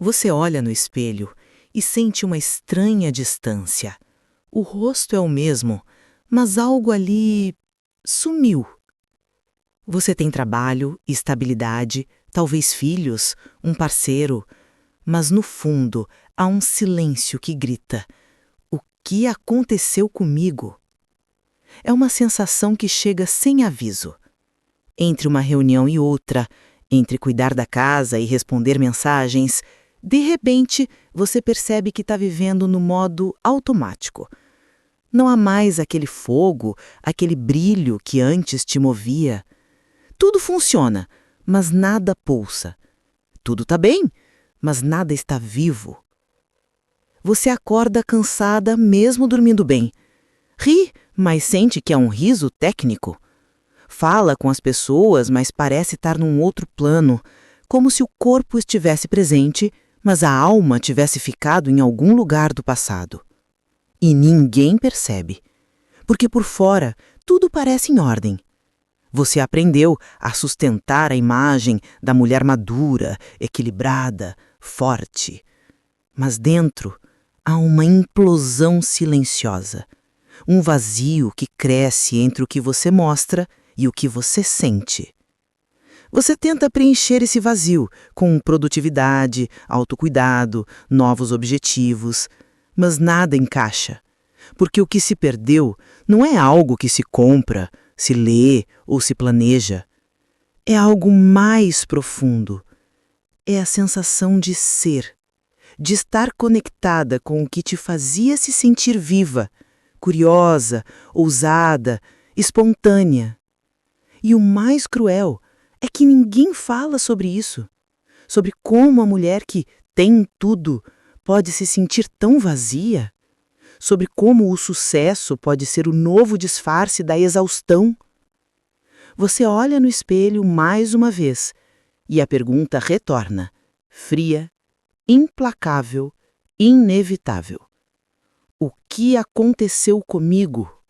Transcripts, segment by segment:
Você olha no espelho e sente uma estranha distância. O rosto é o mesmo, mas algo ali sumiu. Você tem trabalho, estabilidade, talvez filhos, um parceiro, mas no fundo há um silêncio que grita: o que aconteceu comigo? É uma sensação que chega sem aviso. Entre uma reunião e outra, entre cuidar da casa e responder mensagens, de repente você percebe que está vivendo no modo automático. Não há mais aquele fogo, aquele brilho que antes te movia. Tudo funciona, mas nada pulsa. Tudo está bem, mas nada está vivo. Você acorda cansada mesmo dormindo bem. Ri, mas sente que é um riso técnico. Fala com as pessoas, mas parece estar num outro plano, como se o corpo estivesse presente, mas a alma tivesse ficado em algum lugar do passado. E ninguém percebe, porque por fora tudo parece em ordem. Você aprendeu a sustentar a imagem da mulher madura, equilibrada, forte. Mas dentro há uma implosão silenciosa, um vazio que cresce entre o que você mostra e o que você sente. Você tenta preencher esse vazio com produtividade, autocuidado, novos objetivos, mas nada encaixa, porque o que se perdeu não é algo que se compra, se lê ou se planeja. É algo mais profundo. É a sensação de ser, de estar conectada com o que te fazia se sentir viva, curiosa, ousada, espontânea. E o mais cruel é que ninguém fala sobre isso, sobre como a mulher que tem tudo pode se sentir tão vazia, sobre como o sucesso pode ser o novo disfarce da exaustão. Você olha no espelho mais uma vez e a pergunta retorna, fria, implacável, inevitável. O que aconteceu comigo?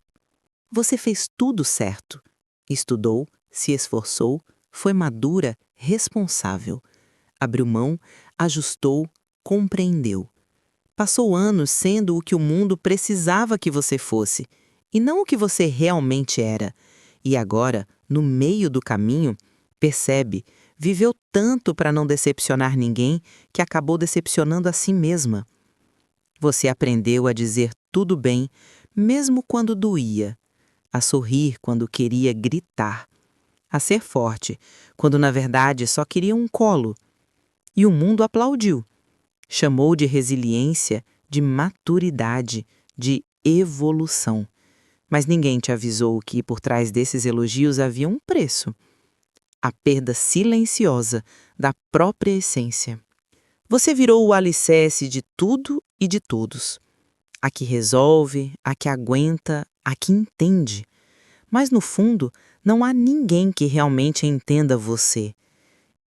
Você fez tudo certo. Estudou, se esforçou, foi madura, responsável. Abriu mão, ajustou, compreendeu. Passou anos sendo o que o mundo precisava que você fosse, e não o que você realmente era. E agora, no meio do caminho, percebe, viveu tanto para não decepcionar ninguém que acabou decepcionando a si mesma. Você aprendeu a dizer tudo bem, mesmo quando doía, a sorrir quando queria gritar, a ser forte, quando na verdade só queria um colo. E o mundo aplaudiu. Chamou de resiliência, de maturidade, de evolução. Mas ninguém te avisou que por trás desses elogios havia um preço. A perda silenciosa da própria essência. Você virou o alicerce de tudo e de todos. A que resolve, a que aguenta, a que entende. Mas no fundo, não há ninguém que realmente entenda você.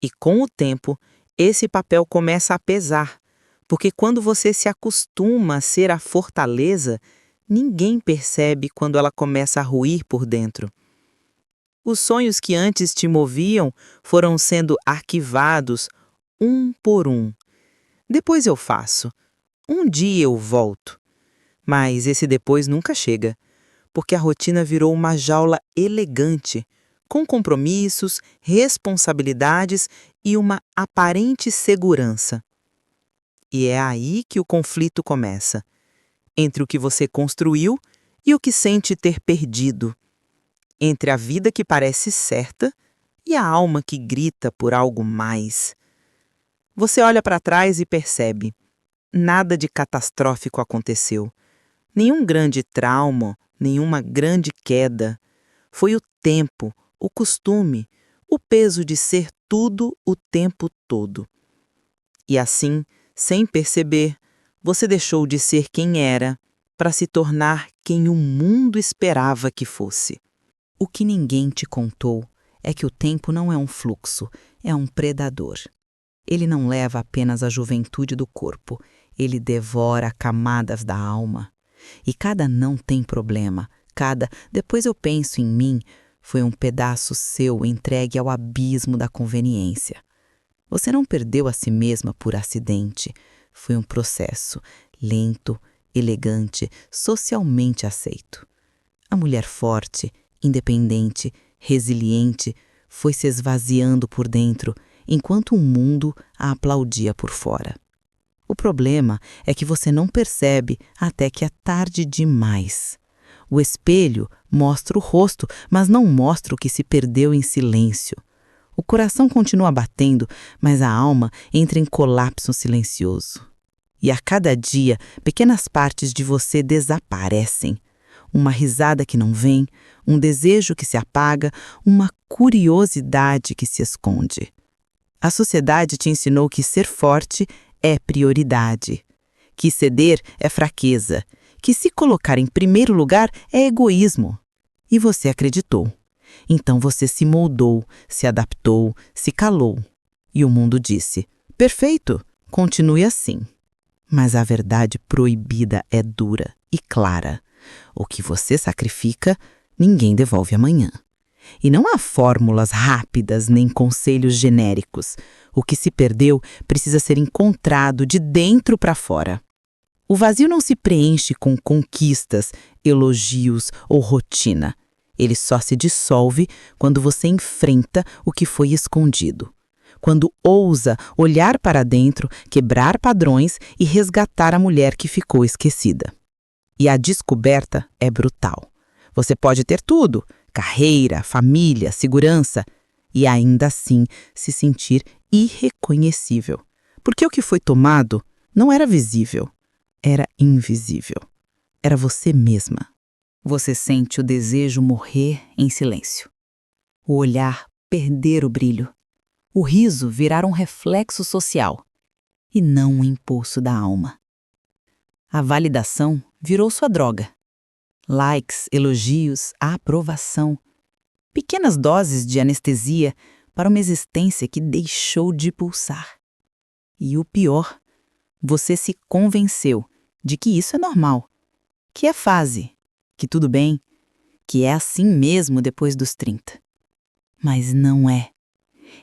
E com o tempo, esse papel começa a pesar, porque quando você se acostuma a ser a fortaleza, ninguém percebe quando ela começa a ruir por dentro. Os sonhos que antes te moviam foram sendo arquivados um por um. Depois eu faço. Um dia eu volto. Mas esse depois nunca chega, porque a rotina virou uma jaula elegante, com compromissos, responsabilidades e uma aparente segurança. E é aí que o conflito começa, entre o que você construiu e o que sente ter perdido, entre a vida que parece certa e a alma que grita por algo mais. Você olha para trás e percebe, nada de catastrófico aconteceu, nenhum grande trauma, nenhuma grande queda. Foi o tempo, o costume, o peso de ser tudo o tempo todo. E assim, sem perceber, você deixou de ser quem era para se tornar quem o mundo esperava que fosse. O que ninguém te contou é que o tempo não é um fluxo, é um predador. Ele não leva apenas a juventude do corpo, ele devora camadas da alma. E cada não tem problema, depois eu penso em mim, foi um pedaço seu entregue ao abismo da conveniência. Você não perdeu a si mesma por acidente. Foi um processo lento, elegante, socialmente aceito. A mulher forte, independente, resiliente, foi se esvaziando por dentro, enquanto o mundo a aplaudia por fora. O problema é que você não percebe até que é tarde demais. O espelho mostra o rosto, mas não mostra o que se perdeu em silêncio. O coração continua batendo, mas a alma entra em colapso silencioso. E a cada dia, pequenas partes de você desaparecem. Uma risada que não vem, um desejo que se apaga, uma curiosidade que se esconde. A sociedade te ensinou que ser forte é prioridade, que ceder é fraqueza, que se colocar em primeiro lugar é egoísmo. E você acreditou. Então você se moldou, se adaptou, se calou. E o mundo disse: perfeito, continue assim. Mas a verdade proibida é dura e clara. O que você sacrifica, ninguém devolve amanhã. E não há fórmulas rápidas nem conselhos genéricos. O que se perdeu precisa ser encontrado de dentro para fora. O vazio não se preenche com conquistas, elogios ou rotina. Ele só se dissolve quando você enfrenta o que foi escondido. Quando ousa olhar para dentro, quebrar padrões e resgatar a mulher que ficou esquecida. E a descoberta é brutal. Você pode ter tudo: carreira, família, segurança, e ainda assim se sentir irreconhecível. Porque o que foi tomado não era visível, era invisível. Era você mesma. Você sente o desejo morrer em silêncio. O olhar perder o brilho. O riso virar um reflexo social e não um impulso da alma. A validação virou sua droga. Likes, elogios, a aprovação. Pequenas doses de anestesia para uma existência que deixou de pulsar. E o pior, você se convenceu de que isso é normal, que é fase, que tudo bem, que é assim mesmo depois dos 30. Mas não é.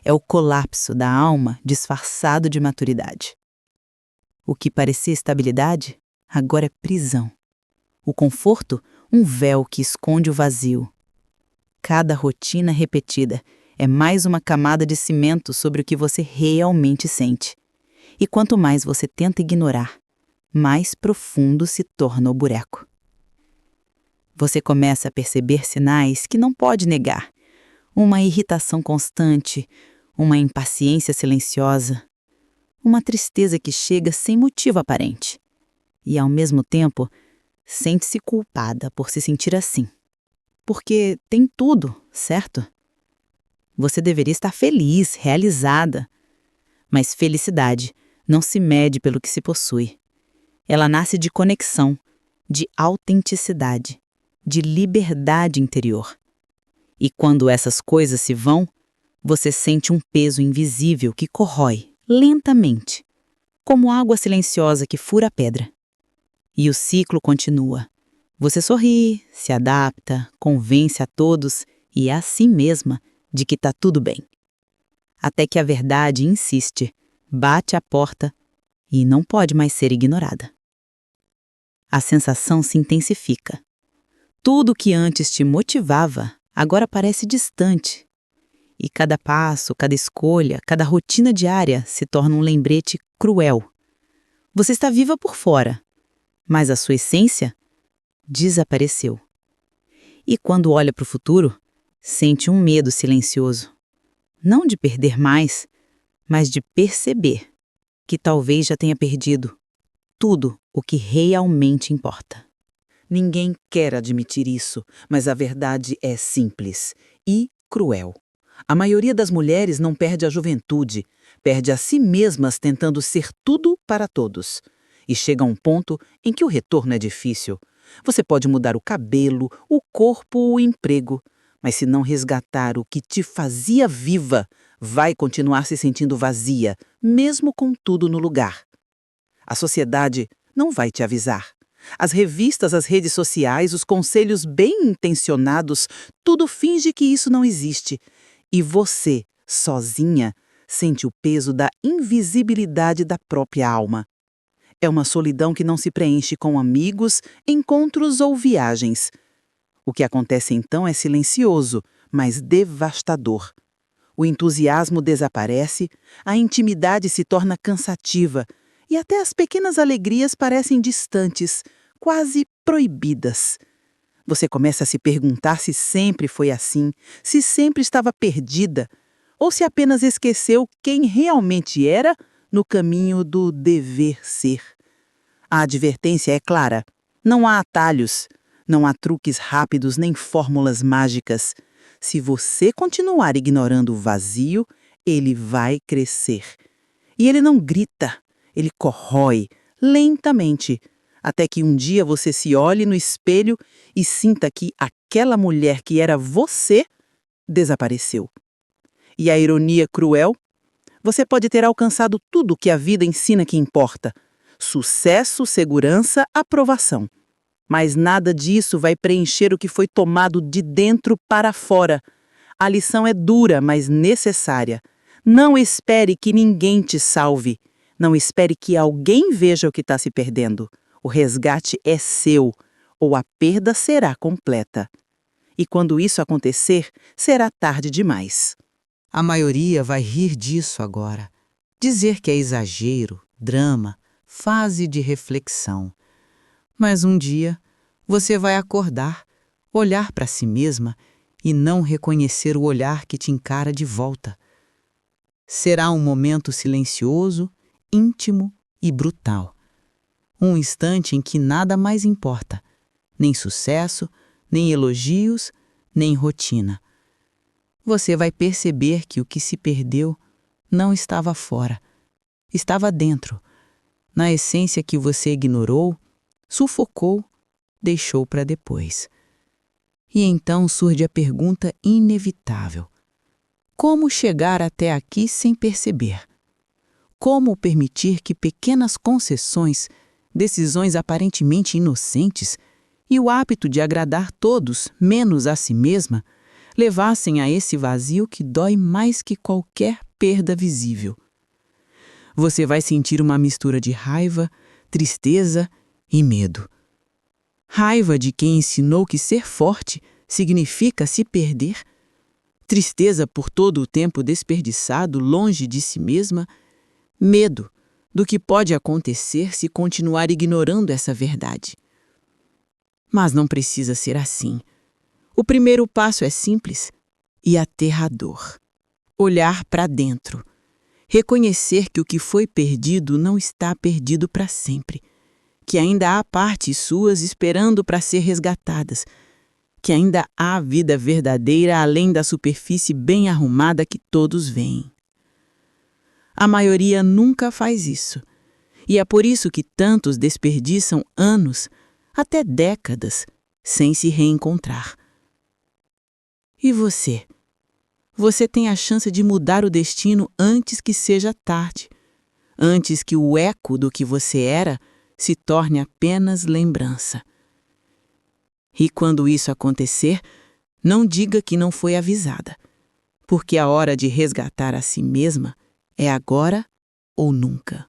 É o colapso da alma disfarçado de maturidade. O que parecia estabilidade, agora é prisão. O conforto, um véu que esconde o vazio. Cada rotina repetida é mais uma camada de cimento sobre o que você realmente sente. E quanto mais você tenta ignorar, mais profundo se torna o buraco. Você começa a perceber sinais que não pode negar. Uma irritação constante, uma impaciência silenciosa, uma tristeza que chega sem motivo aparente. E, ao mesmo tempo, sente-se culpada por se sentir assim. Porque tem tudo, certo? Você deveria estar feliz, realizada. Mas felicidade não se mede pelo que se possui. Ela nasce de conexão, de autenticidade, de liberdade interior. E quando essas coisas se vão, você sente um peso invisível que corrói lentamente, como água silenciosa que fura a pedra. E o ciclo continua. Você sorri, se adapta, convence a todos e a si mesma de que está tudo bem. Até que a verdade insiste, bate à porta e não pode mais ser ignorada. A sensação se intensifica. Tudo que antes te motivava agora parece distante. E cada passo, cada escolha, cada rotina diária se torna um lembrete cruel. Você está viva por fora, mas a sua essência desapareceu. E quando olha para o futuro, sente um medo silencioso. Não de perder mais, mas de perceber que talvez já tenha perdido tudo o que realmente importa. Ninguém quer admitir isso, mas a verdade é simples e cruel. A maioria das mulheres não perde a juventude, perde a si mesmas tentando ser tudo para todos. E chega a um ponto em que o retorno é difícil. Você pode mudar o cabelo, o corpo, o emprego, mas se não resgatar o que te fazia viva, vai continuar se sentindo vazia, mesmo com tudo no lugar. A sociedade não vai te avisar. As revistas, as redes sociais, os conselhos bem-intencionados, tudo finge que isso não existe. E você, sozinha, sente o peso da invisibilidade da própria alma. É uma solidão que não se preenche com amigos, encontros ou viagens. O que acontece então é silencioso, mas devastador. O entusiasmo desaparece, a intimidade se torna cansativa e até as pequenas alegrias parecem distantes, quase proibidas. Você começa a se perguntar se sempre foi assim, se sempre estava perdida, ou se apenas esqueceu quem realmente era no caminho do dever ser. A advertência é clara: não há atalhos, não há truques rápidos nem fórmulas mágicas. Se você continuar ignorando o vazio, ele vai crescer. E ele não grita, ele corrói, lentamente, até que um dia você se olhe no espelho e sinta que aquela mulher que era você desapareceu. E a ironia cruel? Você pode ter alcançado tudo o que a vida ensina que importa: sucesso, segurança, aprovação. Mas nada disso vai preencher o que foi tomado de dentro para fora. A lição é dura, mas necessária. Não espere que ninguém te salve. Não espere que alguém veja o que está se perdendo. O resgate é seu, ou a perda será completa. E quando isso acontecer, será tarde demais. A maioria vai rir disso agora. Dizer que é exagero, drama, fase de reflexão. Mas um dia, você vai acordar, olhar para si mesma e não reconhecer o olhar que te encara de volta. Será um momento silencioso, íntimo e brutal. Um instante em que nada mais importa, nem sucesso, nem elogios, nem rotina. Você vai perceber que o que se perdeu não estava fora, estava dentro, na essência que você ignorou, sufocou, deixou para depois. E então surge a pergunta inevitável: como chegar até aqui sem perceber? Como permitir que pequenas concessões, decisões aparentemente inocentes e o hábito de agradar todos, menos a si mesma, levassem a esse vazio que dói mais que qualquer perda visível? Você vai sentir uma mistura de raiva, tristeza e medo. Raiva de quem ensinou que ser forte significa se perder. Tristeza por todo o tempo desperdiçado longe de si mesma. Medo do que pode acontecer se continuar ignorando essa verdade. Mas não precisa ser assim. O primeiro passo é simples e aterrador: olhar para dentro. Reconhecer que o que foi perdido não está perdido para sempre, que ainda há partes suas esperando para ser resgatadas, que ainda há vida verdadeira além da superfície bem arrumada que todos veem. A maioria nunca faz isso, e é por isso que tantos desperdiçam anos, até décadas, sem se reencontrar. E você? Você tem a chance de mudar o destino antes que seja tarde, antes que o eco do que você era se torne apenas lembrança. E quando isso acontecer, não diga que não foi avisada, porque a hora de resgatar a si mesma é agora ou nunca.